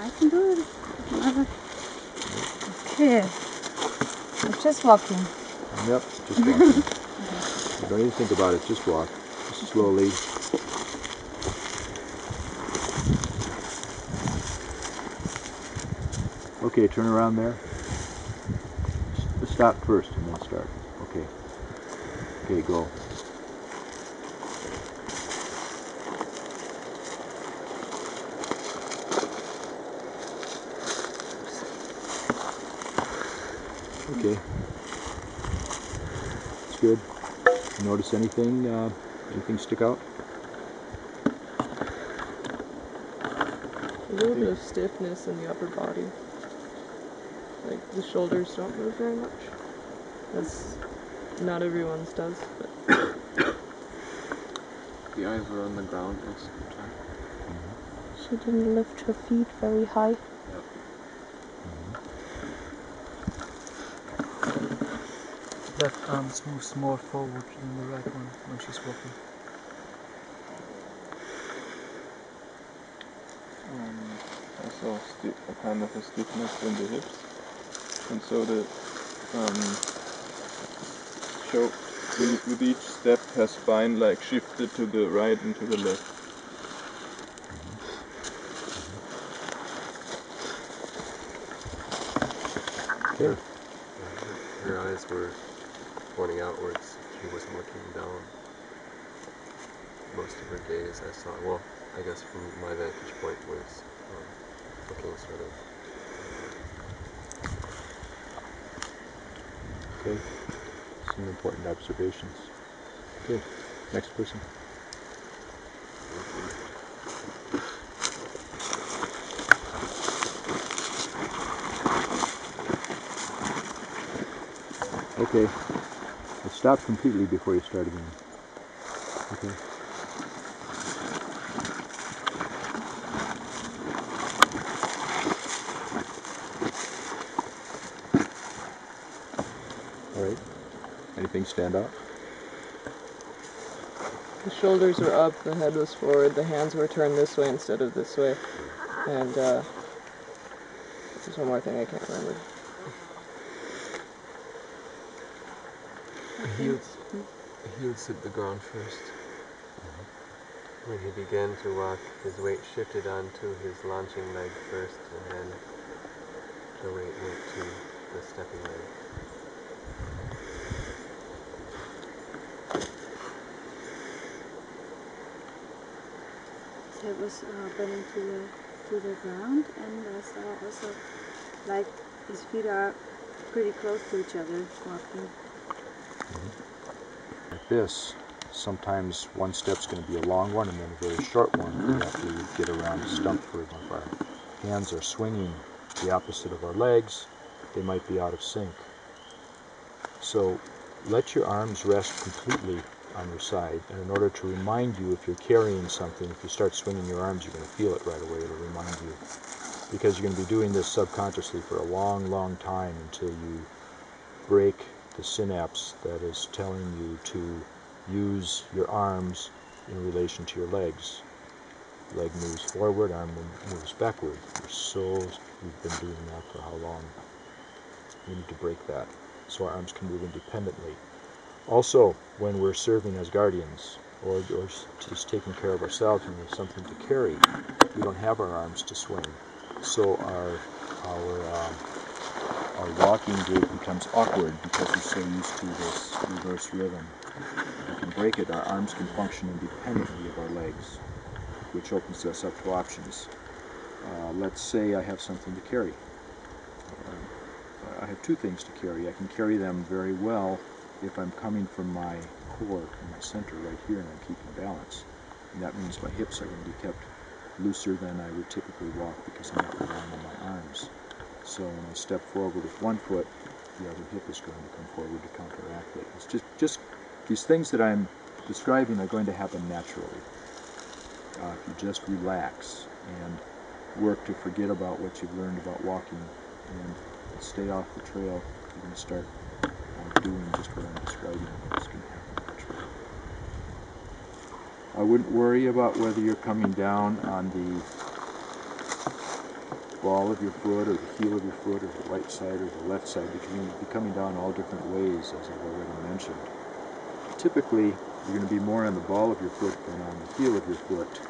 I can do it. Okay. I'm just walking. Yep, just walking. Don't even think about it, just walk. Just slowly. Okay, turn around there. Stop first and then start. Okay. Okay, go. Okay. It's good. Notice anything? Anything stick out? A little bit of stiffness in the upper body. Like the shoulders don't move very much. As not everyone's does, but the eyes were on the ground most of the time. She didn't lift her feet very high. Yep. Left arms moves more forward than the right one when she's walking. I saw a kind of a stiffness in the hips, and so the with each step her spine like shifted to the right and to the left. Okay. Her eyes were pointing outwards. She wasn't looking down. Most of her gaze, I saw, well, I guess from my vantage point, was looking sort of. Okay. Some important observations. Okay. Next person. Okay. Let's stop completely before you start again. Okay. All right. Anything stand out? the shoulders were up, the head was forward, the hands were turned this way instead of this way. And there's one more thing I can't remember. Heels hit the ground first. When he began to walk, his weight shifted onto his launching leg first, and then the weight went to the stepping leg. So it was bending to the ground, and I saw also like his feet are pretty close to each other walking. Like this. Sometimes one step's going to be a long one and then a very short one. We have to get around the stump for it. If our hands are swinging the opposite of our legs, they might be out of sync. So let your arms rest completely on your side. And in order to remind you, if you're carrying something, if you start swinging your arms, you're going to feel it right away. It'll remind you. Because you're going to be doing this subconsciously for a long, long time until you break the synapse that is telling you to use your arms in relation to your legs. Leg moves forward, arm moves backward. You've been doing that for how long? We need to break that so our arms can move independently. Also, when we're serving as guardians or just taking care of ourselves and we have something to carry, we don't have our arms to swing. So our walking gait becomes awkward because we're so used to this reverse rhythm. If we can break it, our arms can function independently of our legs, which opens us up to options. Let's say I have something to carry. I have two things to carry. I can carry them very well if I'm coming from my core, from my center right here, and I'm keeping balance. And that means my hips are going to be kept looser than I would typically walk because I'm not relying on my arms. So when I step forward with one foot, the other hip is going to come forward to counteract it. It's just these things that I'm describing are going to happen naturally. If you just relax and work to forget about what you've learned about walking and stay off the trail, you're going to start doing just what I'm describing. It's going to happen naturally. I wouldn't worry about whether you're coming down on the ball of your foot or the heel of your foot or the right side or the left side. You can be coming down all different ways, as I've already mentioned. Typically, you're going to be more on the ball of your foot than on the heel of your foot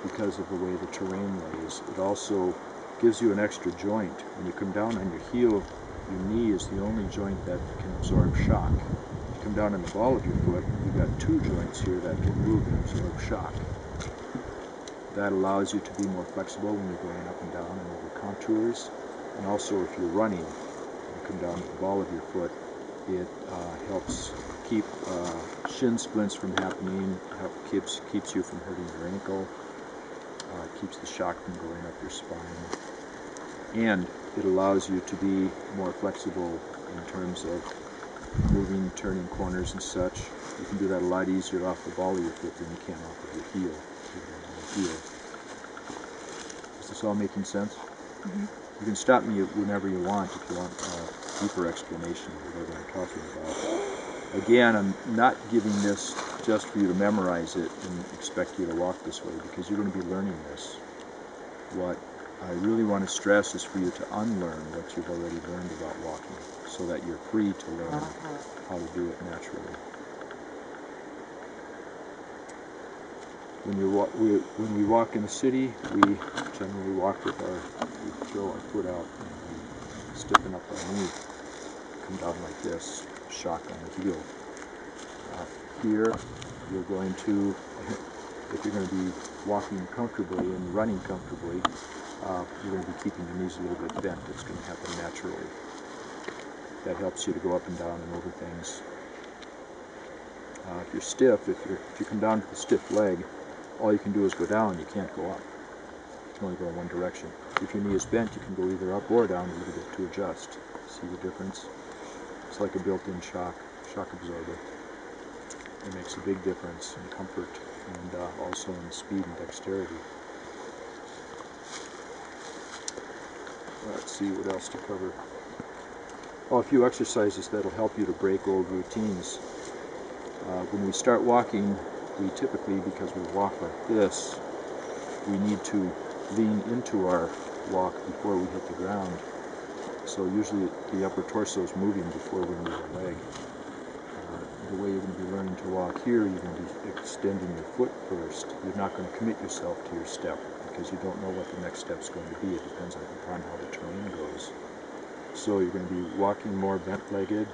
because of the way the terrain lays. It also gives you an extra joint. When you come down on your heel, your knee is the only joint that can absorb shock. If you come down on the ball of your foot, you've got two joints here that can move and absorb shock. That allows you to be more flexible when you're going up and down and over contours. And also if you're running, you come down at the ball of your foot, it helps keep shin splints from happening, keeps you from hurting your ankle, keeps the shock from going up your spine, and it allows you to be more flexible in terms of moving, turning corners and such. You can do that a lot easier off the ball of your foot than you can off of your heel. Is this all making sense? Mm-hmm. You can stop me whenever you want if you want a deeper explanation of whatever I'm talking about. Again, I'm not giving this just for you to memorize it and expect you to walk this way, because you're going to be learning this. What I really want to stress is for you to unlearn what you've already learned about walking, so that you're free to learn how to do it naturally. When we walk in the city, we generally walk with we throw our foot out and we stiffen up our knee, come down like this, shock on the heel. Here, you're going to, if you're going to be walking comfortably and running comfortably, you're going to be keeping your knees a little bit bent. It's going to happen naturally. That helps you to go up and down and over things. If you're stiff, if you come down with a stiff leg, all you can do is go down, you can't go up. You can only go in one direction. If your knee is bent, you can go either up or down a little bit to adjust. See the difference? It's like a built-in shock absorber. It makes a big difference in comfort and also in speed and dexterity. Let's see what else to cover. Oh, a few exercises that'll help you to break old routines. When we start walking, we typically, because we walk like this, we need to lean into our walk before we hit the ground. So usually the upper torso is moving before we move the leg. The way you're going to be learning to walk here, you're going to be extending your foot first. You're not going to commit yourself to your step because you don't know what the next step's going to be. It depends upon how the terrain goes. So you're going to be walking more bent-legged.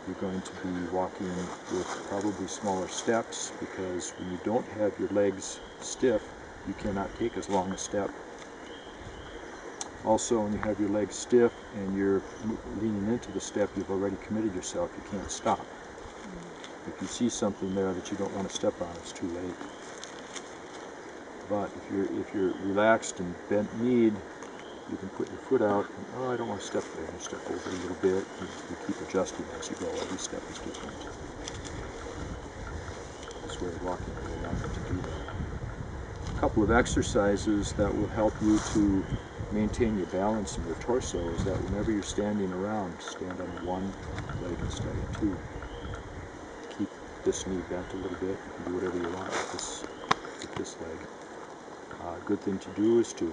You're going to be walking with probably smaller steps, because when you don't have your legs stiff, you cannot take as long a step. Also, when you have your legs stiff and you're leaning into the step, you've already committed yourself. You can't stop. If you see something there that you don't want to step on, it's too late. But if you're relaxed and bent-kneed, you can put your foot out and, oh, I don't want to step there. You step over a little bit. You keep adjusting as you go. Every step is different. This way of walking will allow you to do that. A couple of exercises that will help you to maintain your balance in your torso is that whenever you're standing around, stand on one leg instead of two. Keep this knee bent a little bit. You can do whatever you want with this leg. A good thing to do is to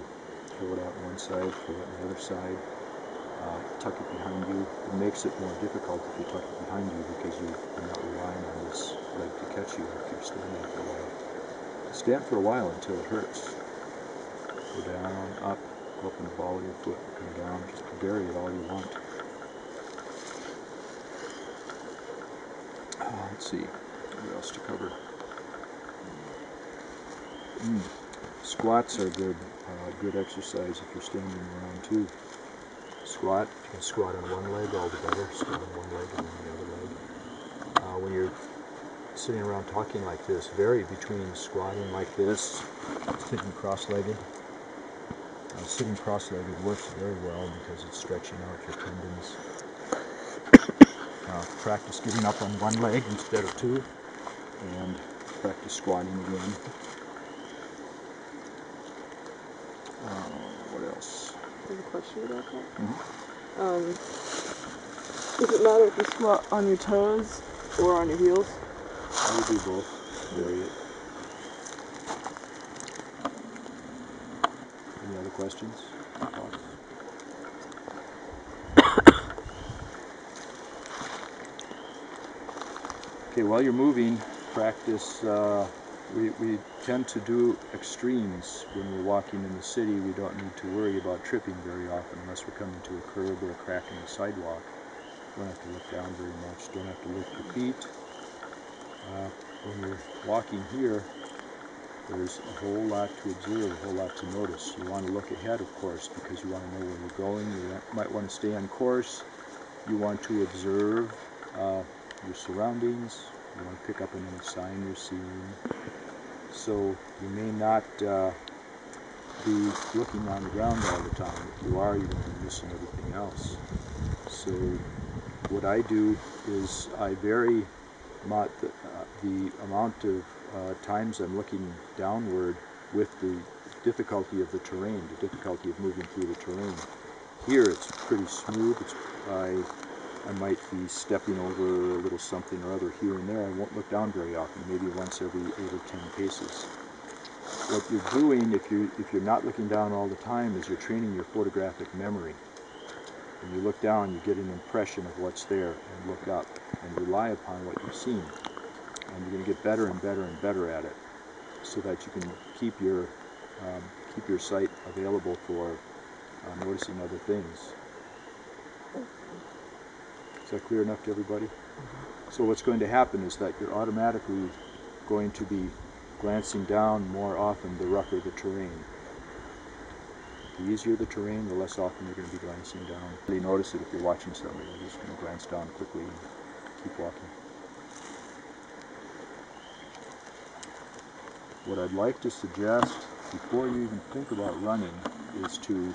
throw it out on one side, throw it on the other side, tuck it behind you. It makes it more difficult if you tuck it behind you, because you're not relying on this leg to catch you after you're standing for a while. Stand for a while until it hurts. Go down, up, go up in the ball of your foot, come down, just vary it all you want. Let's see, what else to cover? Squats are good exercise if you're standing around too. Squat, you can squat on one leg all together, squat on one leg and then the other leg. When you're sitting around talking like this, vary between squatting like this, sitting cross-legged. Sitting cross-legged works very well because it's stretching out your tendons. Practice getting up on one leg instead of two, and practice squatting again. What else? I have a question about that. Mm-hmm. Does it matter if you squat on your toes or on your heels? I would do both. Vary it. Any other questions? Okay, while you're moving, practice. We tend to do extremes when we're walking in the city. We don't need to worry about tripping very often unless we're coming to a curb or a crack in the sidewalk. Don't have to look down very much. Don't have to look your feet. When you're walking here, there's a whole lot to observe, a whole lot to notice. You want to look ahead, of course, because you want to know where you're going. You might want to stay on course. You want to observe your surroundings. You want to pick up on any sign you're seeing. So you may not be looking on the ground all the time. If you are, you're going to be missing everything else. So what I do is I vary the amount of times I'm looking downward with the difficulty of the terrain, the difficulty of moving through the terrain. Here it's pretty smooth. I might be stepping over a little something or other here and there. I won't look down very often, maybe once every 8 or 10 paces. What you're doing, if you're not looking down all the time, is you're training your photographic memory. When you look down, you get an impression of what's there, and look up, and rely upon what you've seen. And you're going to get better and better and better at it, so that you can keep your sight available for noticing other things. Is that clear enough to everybody? So what's going to happen is that you're automatically going to be glancing down more often the rougher the terrain. The easier the terrain, the less often you're going to be glancing down. You notice it if you're watching somebody. You're just going to glance down quickly and keep walking. What I'd like to suggest before you even think about running is to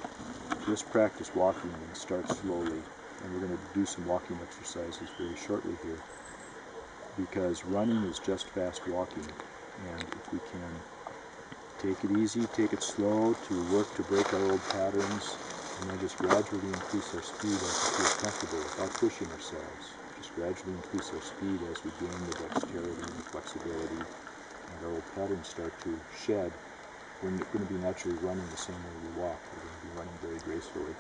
just practice walking and start slowly. And we're going to do some walking exercises very shortly here, because running is just fast walking. And if we can take it easy, take it slow, to work to break our old patterns, and then just gradually increase our speed as we feel comfortable without pushing ourselves. Just gradually increase our speed as we gain the dexterity and the flexibility, and our old patterns start to shed. We're going to be naturally running the same way we walk. We're going to be running very gracefully.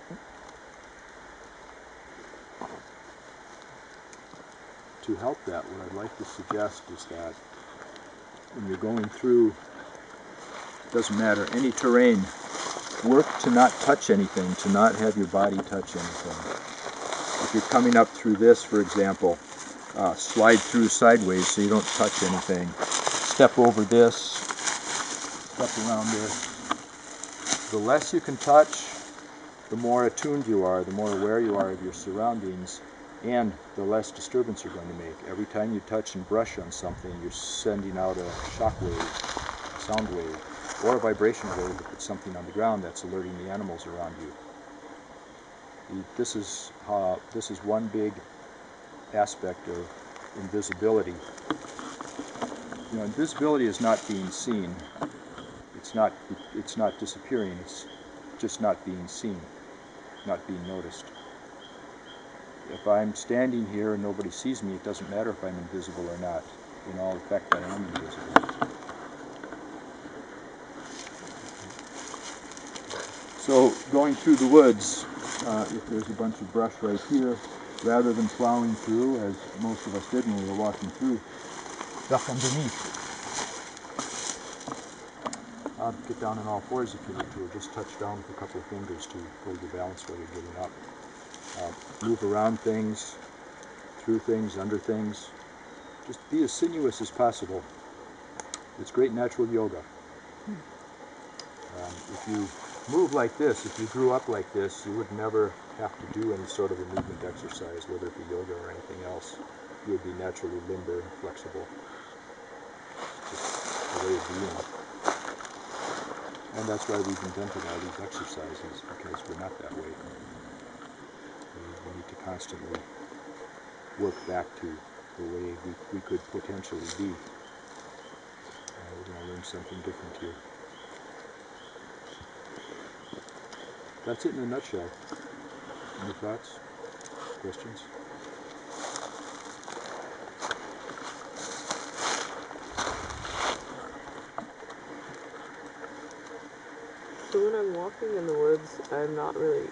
To help that, what I'd like to suggest is that when you're going through, it doesn't matter, any terrain, work to not touch anything, to not have your body touch anything. If you're coming up through this, for example, slide through sideways so you don't touch anything. Step over this, step around this. The less you can touch, the more attuned you are, the more aware you are of your surroundings, and the less disturbance you're going to make. Every time you touch and brush on something, you're sending out a shock wave, a sound wave, or a vibration wave if it's something on the ground that's alerting the animals around you. This is one big aspect of invisibility. You know, invisibility is not being seen. It's not disappearing. It's just not being seen, not being noticed. If I'm standing here and nobody sees me, it doesn't matter if I'm invisible or not. In all effect, I am invisible. So, going through the woods, if there's a bunch of brush right here, rather than plowing through, as most of us did when we were walking through, duck underneath. Get down on all fours if you need to, or just touch down with a couple of fingers to hold your balance while you're getting up. Move around things, through things, under things. Just be as sinuous as possible. It's great natural yoga. If you move like this, if you grew up like this, you would never have to do any sort of a movement exercise, whether it be yoga or anything else. You would be naturally limber and flexible. Just the way of being. And that's why we've invented all these exercises, because we're not that way. We need to constantly work back to the way we could potentially be. We're going to learn something different here. That's it in a nutshell. Any thoughts? Questions? So when I'm walking in the woods, I'm not really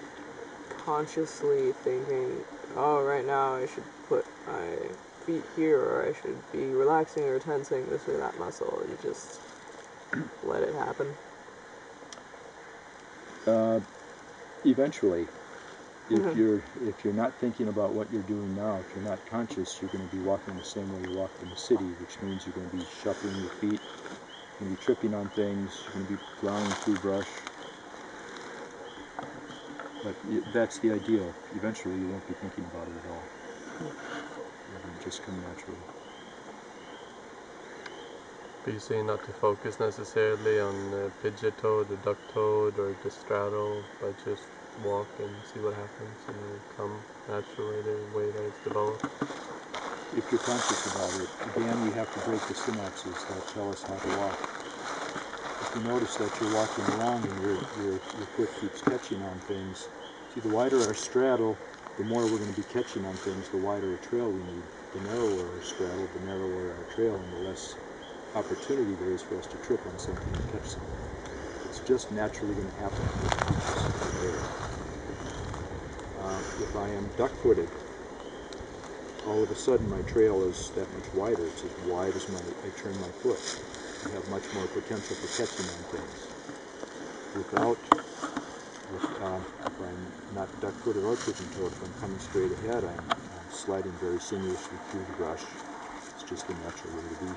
consciously thinking, oh, right now I should put my feet here, or I should be relaxing or tensing this or that muscle. You just let it happen. Eventually, if you're not thinking about what you're doing now, if you're not conscious, you're going to be walking the same way you walk in the city, which means you're going to be shuffling your feet, you're going to be tripping on things, you're going to be plowing through brush. But that's the ideal. Eventually, you won't be thinking about it at all. It'll just come naturally. But you say not to focus necessarily on the pigeon toed, the duck toed, or the straddle, but just walk and see what happens, and it'll come naturally the way that it's developed. If you're conscious about it, again, we have to break the synapses that tell us how to walk. If you notice that you're walking along and your foot keeps catching on things, see, the wider our straddle, the more we're going to be catching on things, the wider a trail we need. The narrower our straddle, the narrower our trail, and the less opportunity there is for us to trip on something and catch something. It's just naturally going to happen. If I am duck-footed, all of a sudden my trail is that much wider. It's as wide as I turn my foot. I have much more potential for catching on things. If I'm not duck-footed or pigeon-toed, if I'm coming straight ahead, I'm sliding very sinuously through the brush. It's just the natural way to be.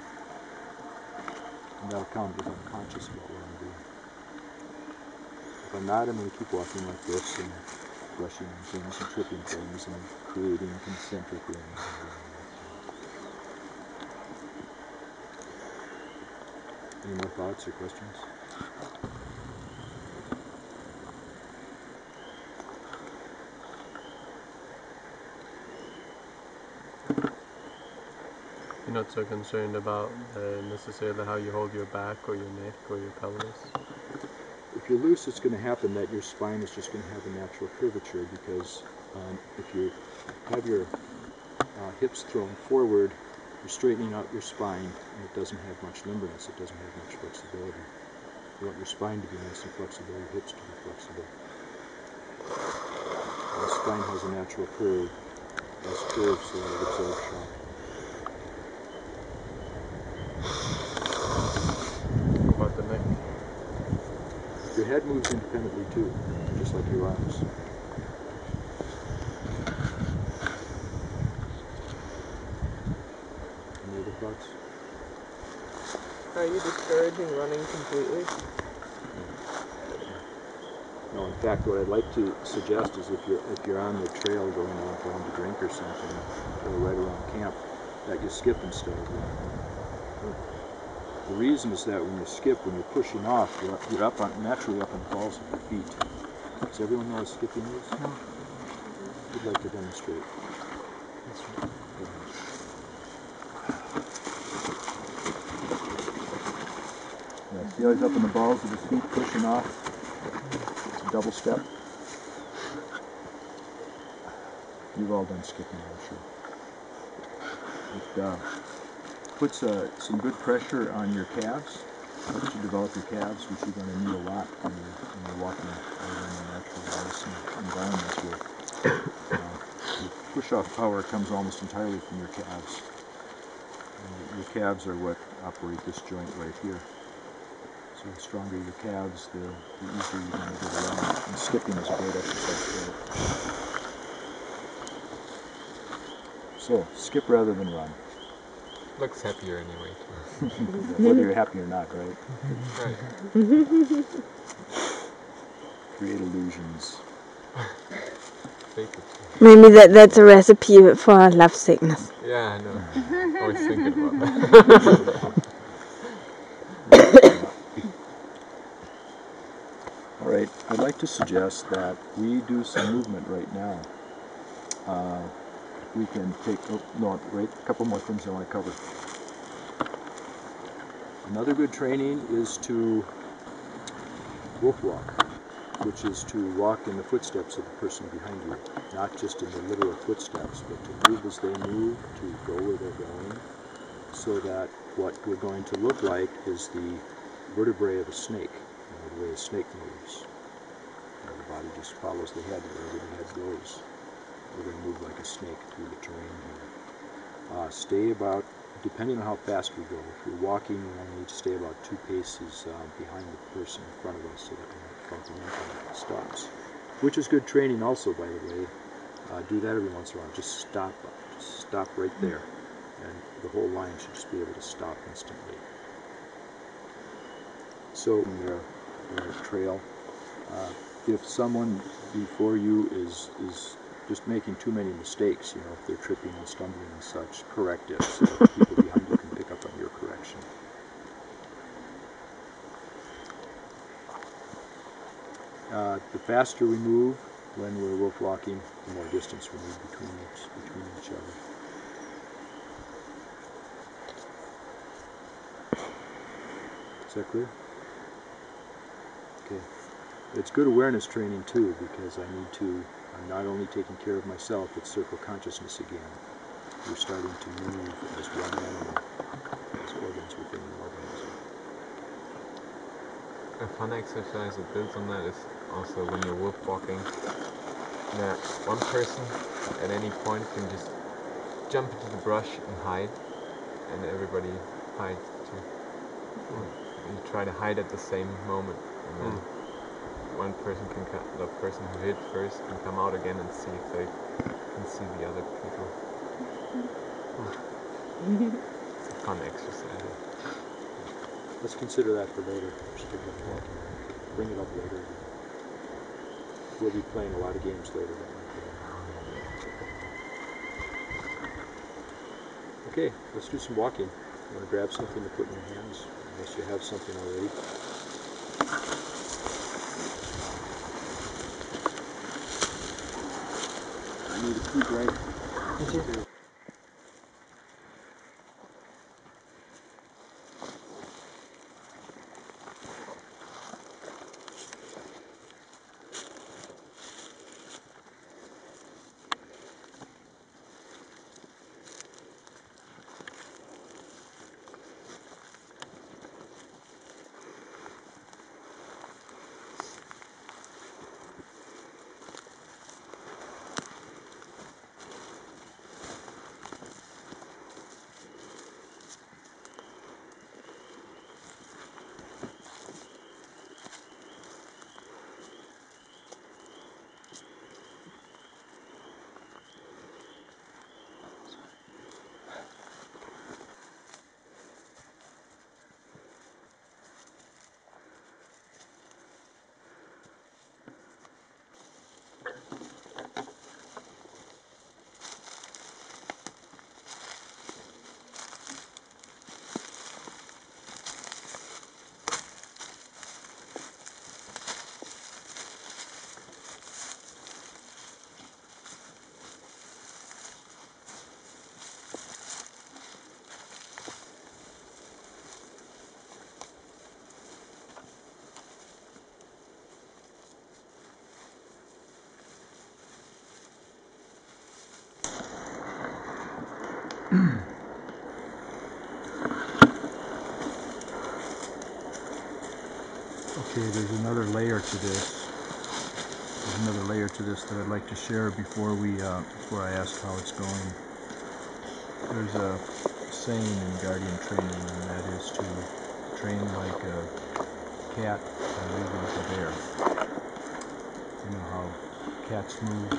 And that'll come if I'm conscious about what I'm doing. If I'm not, I'm going to keep walking like this and brushing on things and tripping things and creating concentric rings. Any more thoughts or questions? You're not so concerned about necessarily how you hold your back or your neck or your pelvis? If you're loose, it's going to happen that your spine is just going to have a natural curvature, because if you have your hips thrown forward, you're straightening out your spine, and it doesn't have much limberness, it doesn't have much flexibility. You want your spine to be nice and flexible, your hips to be flexible. And the spine has a natural curve, less curve, so that it absorbs shock. What about the neck? Your head moves independently too, just like your arms. Any other thoughts? Are you discouraging running completely? No, in fact, what I'd like to suggest is if you're on the trail going down to drink or something, or right around camp, that you skip instead of running. The reason is that when you skip, when you're pushing off, you're up naturally up on the balls of your feet. Does everyone know what skipping is? No. Who'd like to demonstrate? That's right. Yeah, see how he's up on the balls of his feet, pushing off? It's a double step. You've all done skipping, I'm sure. It puts some good pressure on your calves. Helps you develop your calves, which you're going to need a lot when you're walking in a natural environment where your push-off power comes almost entirely from your calves. Your calves are what operate this joint right here. So the stronger your calves, the easier you're going to get around. And skipping is a great exercise for it. So, skip rather than run. Looks happier anyway. Whether you're happy or not, right? Right. Create illusions. Fake it. Maybe that's a recipe for love sickness. Yeah, I know. I was thinking about that. All right, I'd like to suggest that we do some movement right now. We can take, a couple more things I want to cover. Another good training is to wolf walk, which is to walk in the footsteps of the person behind you, not just in the literal footsteps, but to move as they move, to go where they're going, so that what we're going to look like is the vertebrae of a snake. the way a snake moves. The body just follows the head wherever the head goes. We're going to move like a snake through the terrain here. Stay about, depending on how fast we go, if we're walking, we only need to stay about 2 paces behind the person in front of us so that we're not bumping into stops. Which is good training also, by the way. Do that every once in a while. Just stop right there. And the whole line should just be able to stop instantly. So, in their trail, if someone before you is just making too many mistakes, you know, if they're tripping and stumbling and such, correct it so that people behind you can pick up on your correction. The faster we move when we're wolf walking, the more distance we need between each other. Is that clear? Okay. It's good awareness training too, because I'm not only taking care of myself, it's circle consciousness again. We're starting to move as one animal, as organs within an organism. A fun exercise that builds on that is also when you're wolf walking, that one person at any point can just jump into the brush and hide, and everybody hides too. You try to hide at the same moment, and then one person the person who hid first can come out again and see if they can see the other people. It's a fun exercise. Let's consider that for later. Bring it up later. We'll be playing a lot of games later. Okay, let's do some walking. You want to grab something to put in your hands, unless you have something already. I need a pee break. Me too. Okay, there's another layer to this. There's another layer to this that I'd like to share before I ask how it's going. There's a saying in guardian training, and that is to train like a cat and move like a bear. You know how cats move.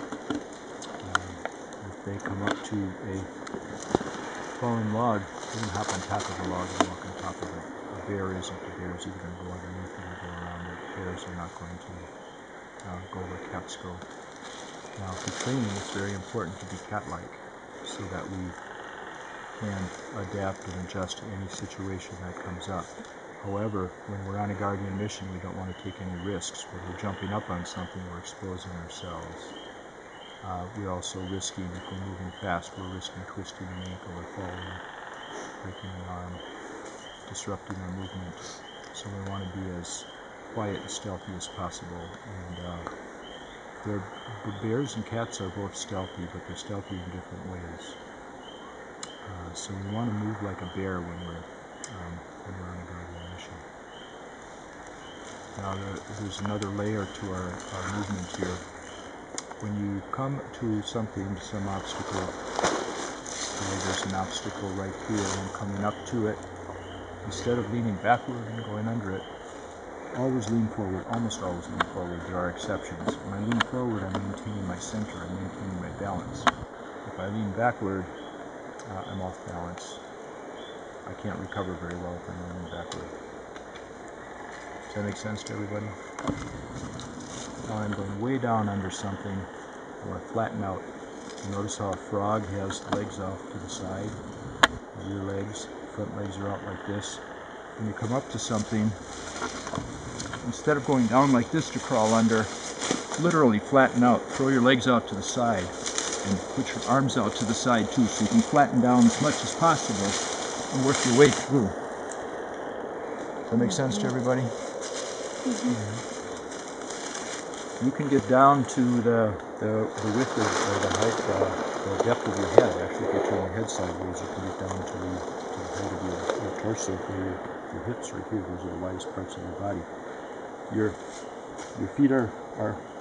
If they come up to a fallen log, they're going to hop on top of the log and walk on top of it. A bear isn't. The bear is either going to go underneath it or go around it. Bears are not going to go where cats go. Now, for training, it's very important to be cat-like so that we can adapt and adjust to any situation that comes up. However, when we're on a guardian mission, we don't want to take any risks. When we're jumping up on something, we're exposing ourselves. We're also risking, if we're moving fast, we're risking twisting an ankle or falling, breaking an arm, disrupting our movement. So we want to be as quiet and stealthy as possible. And bears and cats are both stealthy, but they're stealthy in different ways. So we want to move like a bear when we're on a guardian mission. Now there's another layer to our movement here. When you come to something, some obstacle, there's an obstacle right here, and I'm coming up to it, instead of leaning backward and going under it, always lean forward, almost always lean forward. There are exceptions. When I lean forward, I'm maintaining my center, I'm maintaining my balance. If I lean backward, I'm off balance. I can't recover very well if I'm leaning backward. Does that make sense to everybody? Now I'm going way down under something. I want to flatten out. You notice how a frog has the legs off to the side, the rear legs, front legs are out like this. When you come up to something, instead of going down like this to crawl under, literally flatten out. Throw your legs out to the side and put your arms out to the side too, so you can flatten down as much as possible and work your way through. Does that make sense to everybody? You can get down to the width of, or the height, the depth of your head. Actually, if you turn your head sideways, you can get down to the height of your torso, your hips right here. Those are the widest parts of your body. Your feet are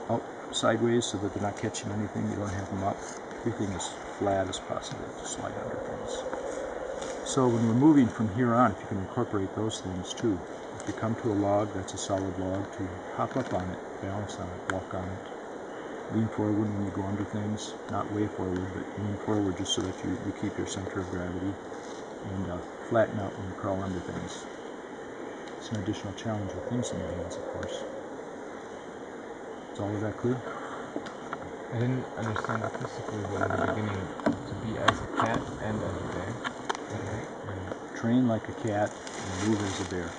out sideways so that they're not catching anything. You don't have them up. Everything is flat as possible to slide under things. So when we're moving from here on, if you can incorporate those things too. If you come to a log, that's a solid log, to hop up on it, balance on it, walk on it. Lean forward when you go under things, not way forward, but lean forward just so that you keep your center of gravity, and flatten out when you crawl under things. It's an additional challenge with things in the hands, of course. Is all of that clear? I didn't understand acoustically in the beginning to be as a cat and as a bear. Okay. Train like a cat and move as a bear.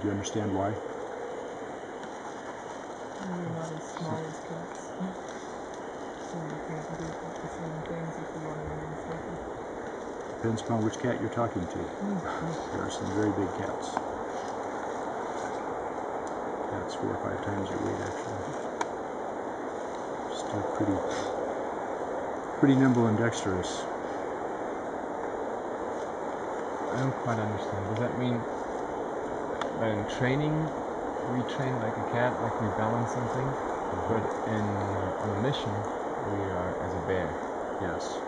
Do you understand why? We're not as small as cats. So we can't do the same things if we want to run in circles. Depends upon which cat you're talking to. There are some very big cats. Cats 4 or 5 times your weight, actually. Still pretty nimble and dexterous. I don't quite understand. Does that mean that in training we train like a cat, like we balance something, but on a mission we are as a bear? Yes.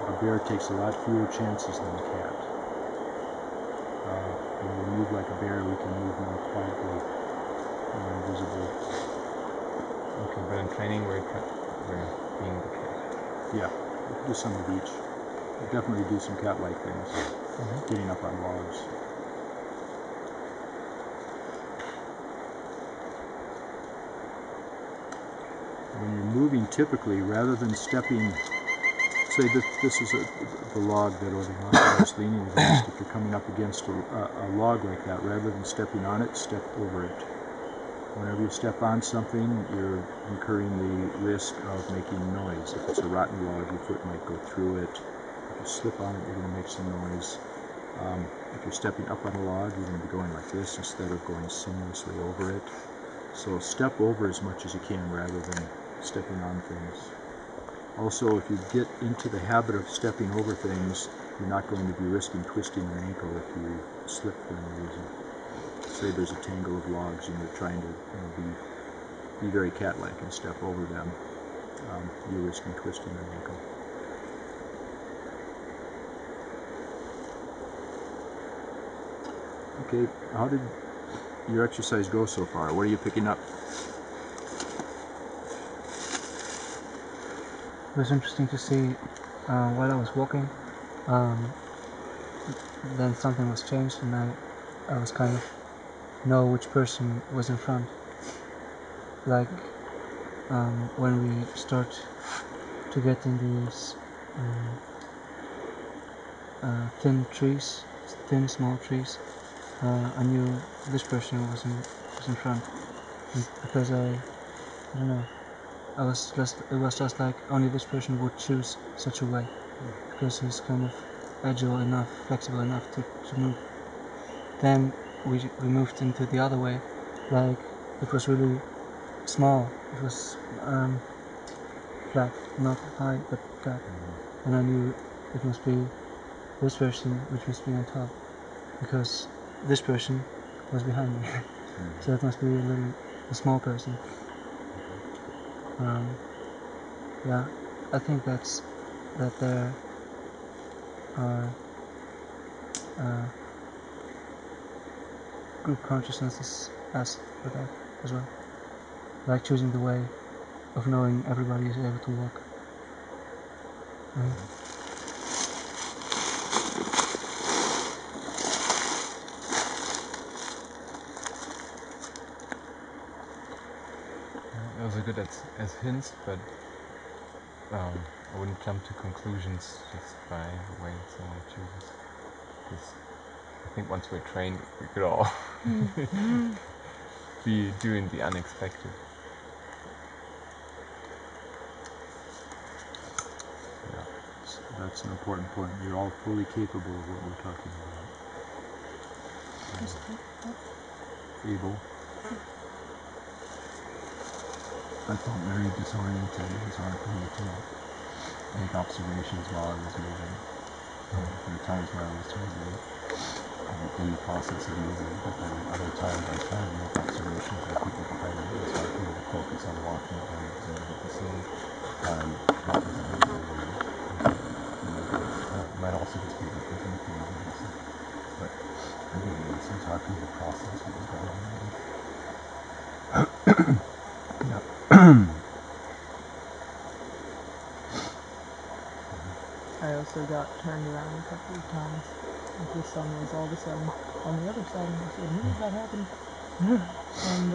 A bear takes a lot fewer chances than a cat. When we move like a bear, we can move more quietly, more invisibly. Okay, but in training we're being the cat. Yeah, we can do some of each. We'll definitely do some cat-like things, getting up on logs. When you're moving, typically, rather than stepping, say this is the log that I was leaning against. If you're coming up against a log like that, rather than stepping on it, step over it. Whenever you step on something, you're incurring the risk of making noise. If it's a rotten log, your foot might go through it. If you slip on it, you're going to make some noise. If you're stepping up on a log, you're going to be going like this instead of going seamlessly over it. So step over as much as you can rather than stepping on things. Also, if you get into the habit of stepping over things, you're not going to be risking twisting an ankle if you slip for any reason. Say there's a tangle of logs and you're trying to be very cat-like and step over them, you're risking twisting an ankle. Okay, how did your exercise go so far? What are you picking up? It was interesting to see while I was walking, then something was changed and I was kind of know which person was in front. Like when we start to get in these thin small trees, I knew this person was in front, and because I don't know, it was just like only this person would choose such a way, because he's kind of agile enough, flexible enough to move. Then we moved into the other way, like it was really small, it was flat, not high but flat, and I knew it must be this person which must be on top, because this person was behind me. So it must be a small person. Yeah, I think that there are group consciousnesses as for that as well. Like choosing the way of knowing everybody is able to walk. Those are good as hints, but I wouldn't jump to conclusions just by the way someone chooses. Because I think once we're trained, we could all be doing the unexpected. Yeah, that's an important point. You're all fully capable of what we're talking about. Able. I felt very disoriented. It was hard for me to make observations while I was moving. There were times where I was totally in the process of moving, but then other times I was trying to make observations of people behind me. It was hard for me to focus on walking and observe at the same time. That was a bit it might also just be because I'm looking at it, but anyway, it was hard for me to process what was going on. I also got turned around a couple of times. Like the sun was all of a sudden on the other side, and I said, when did that happen? And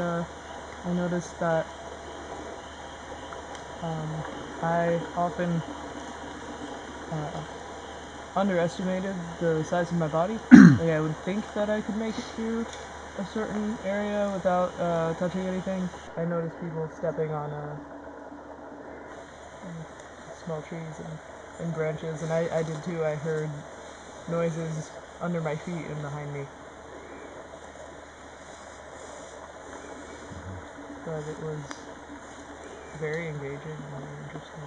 I noticed that I often underestimated the size of my body. Like I would think that I could make it through a certain area without touching anything. I noticed people stepping on small trees and branches, and I did too. I heard noises under my feet and behind me. But it was very engaging and very interesting.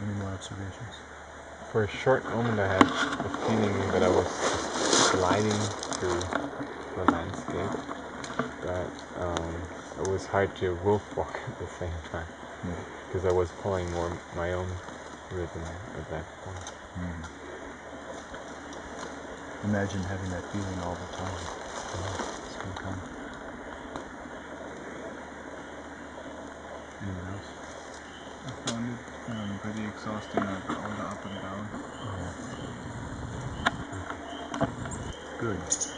Any more observations? For a short moment I had the feeling that I was just gliding through the landscape, but it was hard to wolf walk at the same time, because I was following more my own rhythm at that point. Imagine having that feeling all the time. It's going to come. Anyone else? I found it pretty exhausting, like all the up and down. Good. That's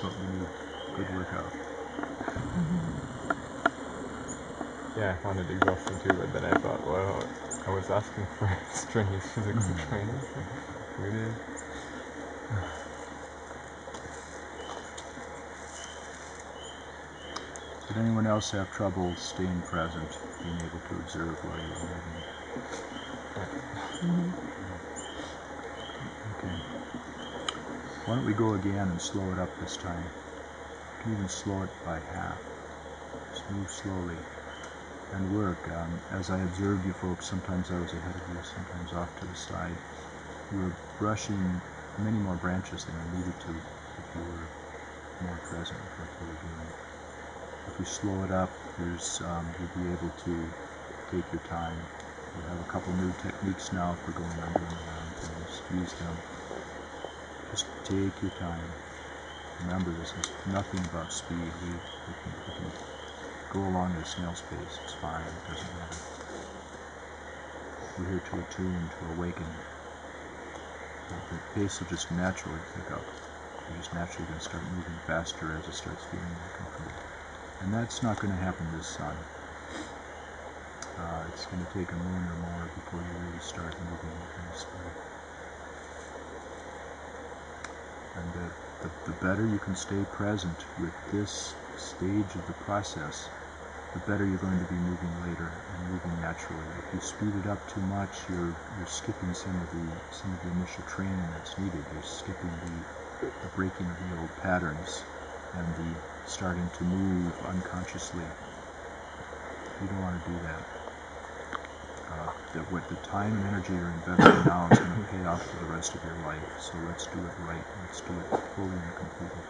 what we need. Good workout. Yeah, I found it exhausting too, but then I thought, well, I was asking for strenuous physical training, so here it is. Did anyone else have trouble staying present, being able to observe while you were moving? Okay. Why don't we go again and slow it up this time? You can even slow it by half. Just move slowly and work. As I observed you folks, sometimes I was ahead of you, sometimes off to the side. You were brushing many more branches than you needed to if you were more present with what you were doing. If we slow it up, you'll be able to take your time. We have a couple new techniques now for going under and around things. Use them. Just take your time. Remember, this is nothing about speed. We can go along at a snail's pace. It's fine. It doesn't matter. We're here to attune, to awaken. The pace will just naturally pick up. You're just naturally going to start moving faster as it starts feeling more comfortable. And that's not going to happen this sun. It's going to take a moon or more before you really start moving in the speed. And the better you can stay present with this stage of the process, the better you're going to be moving later and moving naturally. If you speed it up too much, you're skipping some of the initial training that's needed. You're skipping the breaking of the old patterns. and the starting to move unconsciously. You don't want to do that. With the time and energy you're investing now is going to pay off for the rest of your life. So let's do it right. Let's do it fully and completely.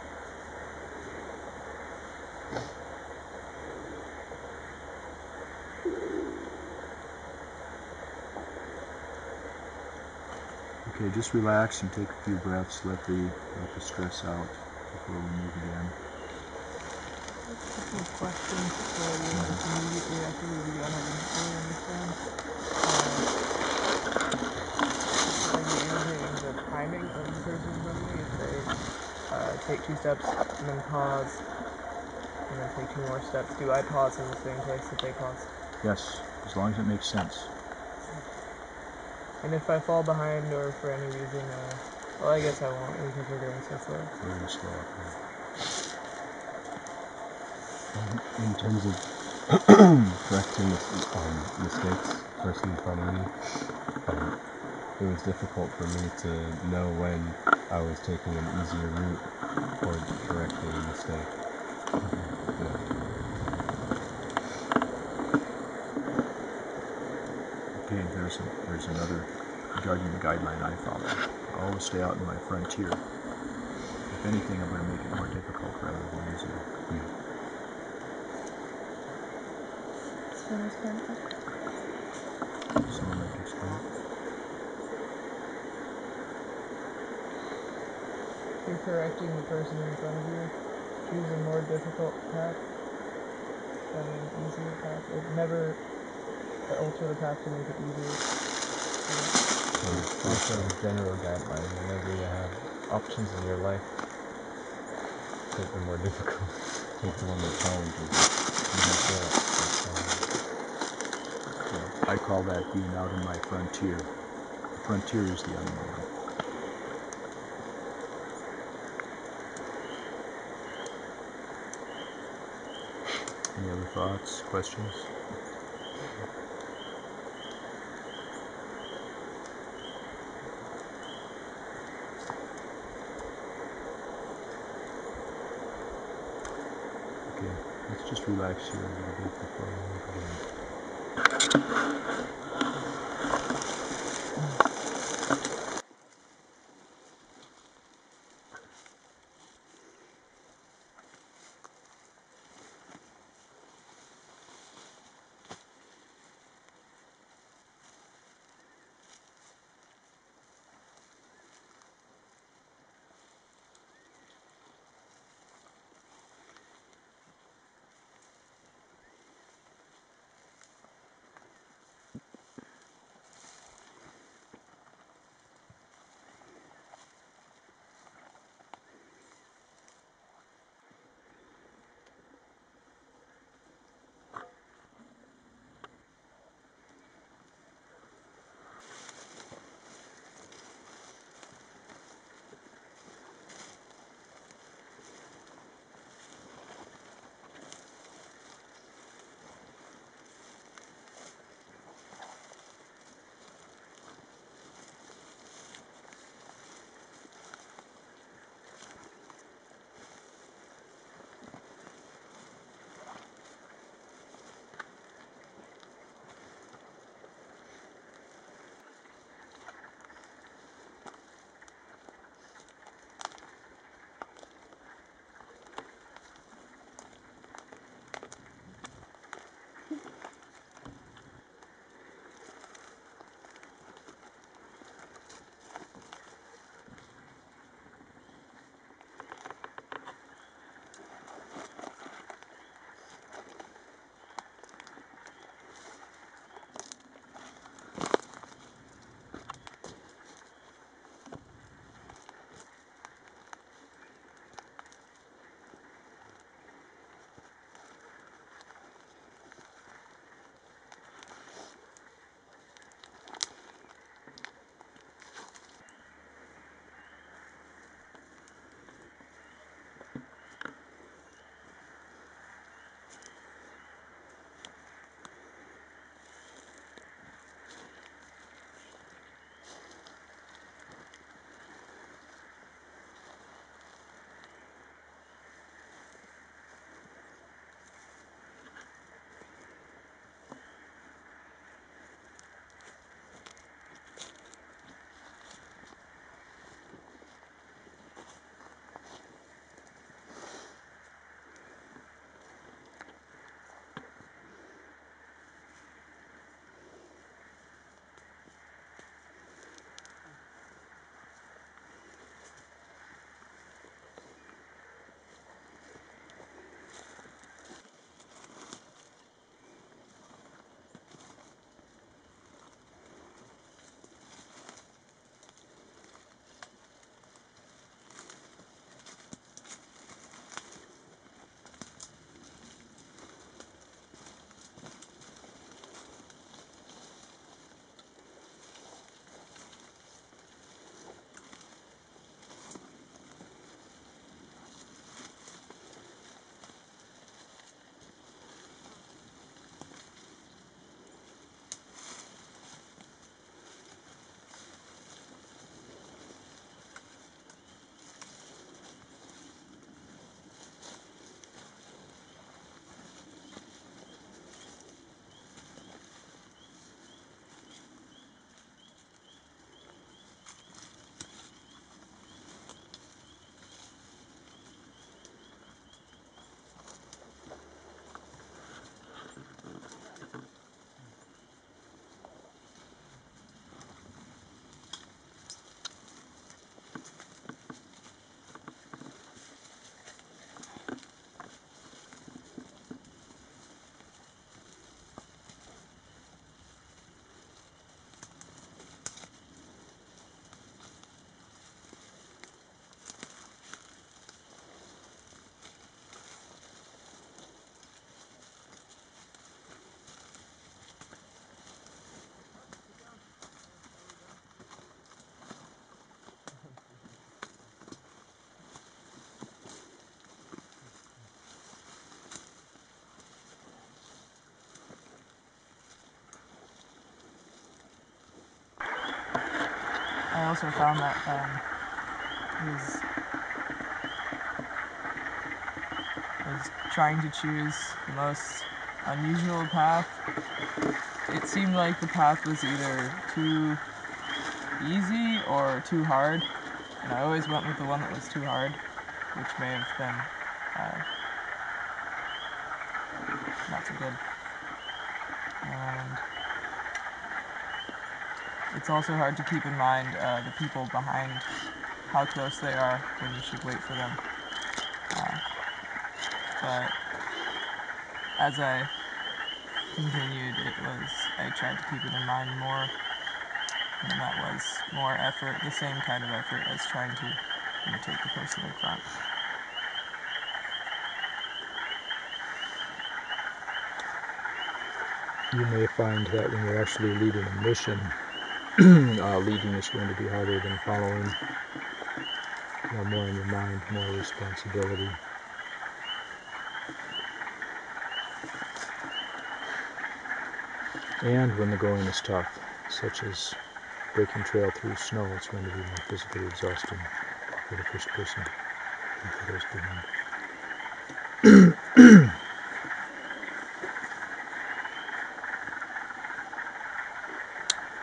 Okay, just relax and take a few breaths. Let the stress out before we move again. Some questions for you immediately after we begin. I didn't really understand. Are you using the timing of the person's memory? If they take 2 steps and then pause, and then take 2 more steps, do I pause in the same place that they paused? Yes, as long as it makes sense. And if I fall behind or for any reason, well, I guess I won't because we're going so slow. Very slow. In terms of correcting mistakes, personally for me, it was difficult for me to know when I was taking an easier route or correcting a mistake. Okay, there's another guideline I follow. I always stay out in my frontier. If anything, I'm going to make it more difficult rather than easier. Someone like to explain? You're correcting the person in front of you. Choose a more difficult path than an easier path. It never alter the path to make it easier. Also, a general guideline, whenever you have options in your life, take the more difficult, take the one that challenges you. I call that being out in my frontier. The frontier is the unknown. Any other thoughts, questions? Okay, let's just relax here a little bit before we move again. also found that is trying to choose the most unusual path. It seemed like the path was either too easy or too hard, and I always went with the one that was too hard, which may have been not so good. And it's also hard to keep in mind the people behind, how close they are when you should wait for them. But as I continued, I tried to keep it in mind more, and that was more effort, the same kind of effort as trying to imitate the person in front. You may find that when you're actually leading a mission, leading is going to be harder than following. You have more in your mind, more responsibility. And when the going is tough, such as breaking trail through snow, it's going to be more physically exhausting for the first person than for those behind.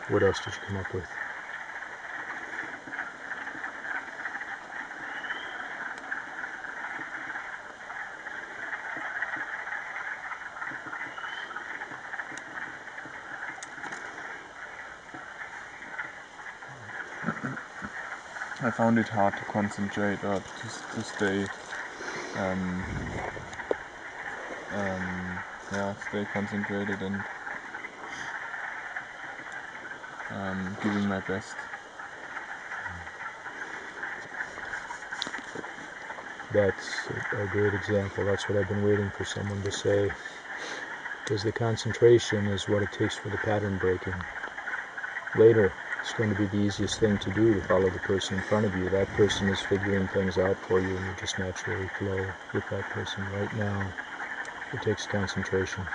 What else did you come up with? I found it hard to concentrate or to stay stay concentrated and giving my best. That's a great example. That's what I've been waiting for someone to say. Because the concentration is what it takes for the pattern breaking. Later, it's going to be the easiest thing to do to follow the person in front of you. That person is figuring things out for you, and you just naturally flow with that person. Right now, it takes concentration.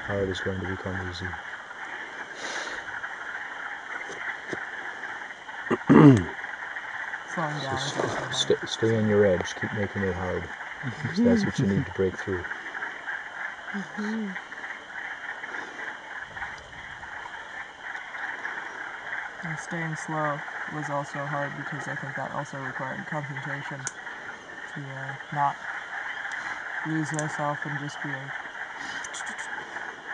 Hard is going to become easy. Slowing down is also hard. Stay on your edge. Keep making it hard. Because that's what you need to break through. And staying slow was also hard because I think that also required concentration to not lose myself and just be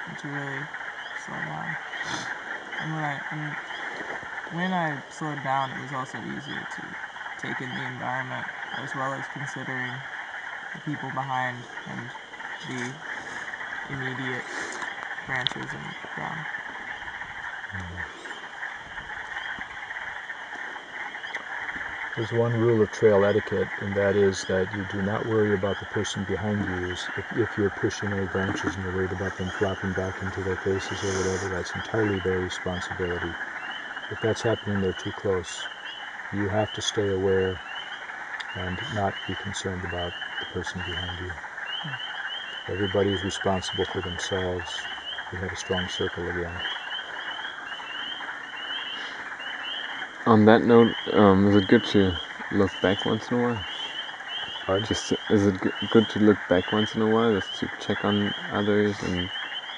and to really slow down. And when I slowed down, it was also easier to take in the environment as well as considering the people behind and the immediate branches and ground. There's one rule of trail etiquette, and that is that you do not worry about the person behind you. If you're pushing any branches and you're worried about them flopping back into their faces or whatever, that's entirely their responsibility. If that's happening, they're too close. You have to stay aware and not be concerned about the person behind you. Everybody is responsible for themselves. We have a strong circle again. On that note, is it good to look back once in a while? Pardon? Is it good to look back once in a while, just to check on others and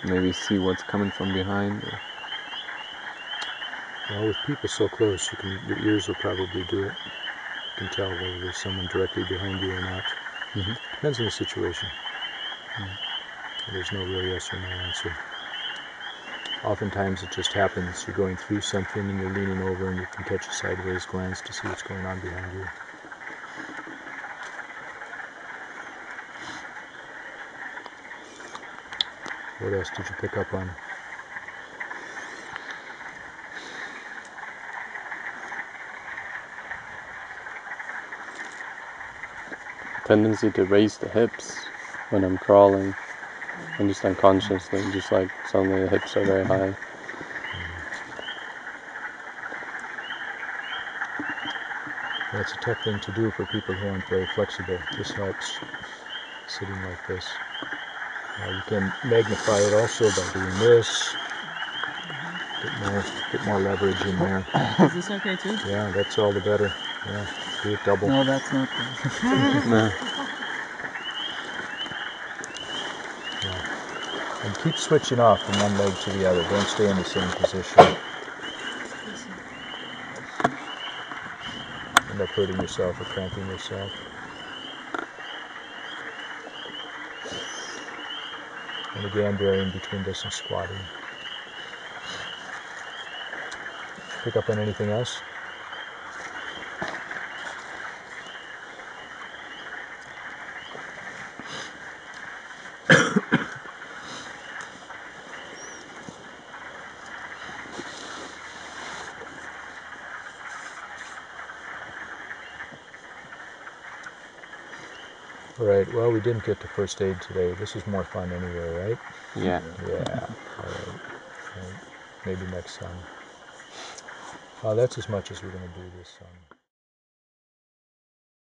maybe see what's coming from behind? Or? Well, with people so close, your ears will probably do it. You can tell whether there's someone directly behind you or not. Mm-hmm. Depends on the situation. There's no real yes or no answer. Oftentimes it just happens. You're going through something and you're leaning over and you can catch a sideways glance to see what's going on behind you. What else did you pick up on? Tendency to raise the hips when I'm crawling, and just unconsciously, just like suddenly the hips are very high. That's a tough thing to do for people who aren't very flexible. This helps, sitting like this. You can magnify it also by doing this. Get more leverage in there. Is this okay too? Yeah, that's all the better. Yeah, do it double. No, that's not good. No. And keep switching off from one leg to the other. Don't stay in the same position. End up hurting yourself or cramping yourself. And again, varying between this and squatting. Pick up on anything else? All right, well, we didn't get to first aid today. This is more fun anyway, right? Yeah. Yeah, all right. Maybe next time. That's as much as we're going to do this